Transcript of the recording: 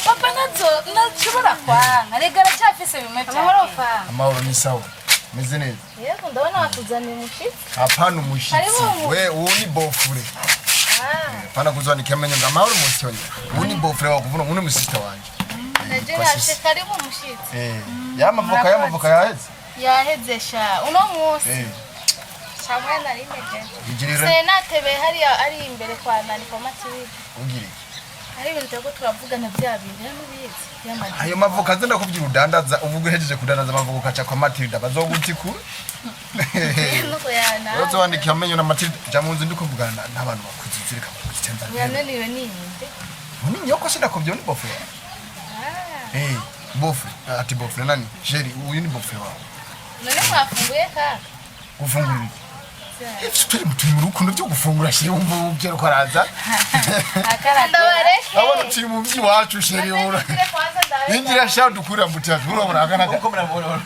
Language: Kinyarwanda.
papa nashobora kwanga regara cyafise bimwe cyane amahoro ni sawa meze neza yego ndabona watuzaniye umushitsi hapana umushitsi we uwo ni bofure pana kuzani kemenye ngamahoro musonye uwo ni bofure wakuvuna uno musista wanje naje nashe karibu umushitsi yamavuka yaheze sha uno munsi Samuel ari meje senatebe hari ari imbere kwa nani kwa Matiri ugire ari ibintu byo turavugana bya bintu n'ubizi ayo mavuka zenda kubyira udandaza uvuga hejeje kudandaza amavuka kaca kwa Matilda bazogutikura nuko yana yozo wandika amenyo na Matilda jamunzi ndiko mvugana n'abantu bakuzizirika mu gitenda yananiwe ninde muni nyoko sinda kubyo ni bofre bofre ati bofre nani jeri uyu ni bofre wawe none mwafunguye kaka gufungura Turi mu rukundo byo gufungura shiri wumva ubyo kwaraza akaranda bareke abona turi mu byi wacu shiri ura ingira sha dukura mutatu urabona kana uko murabona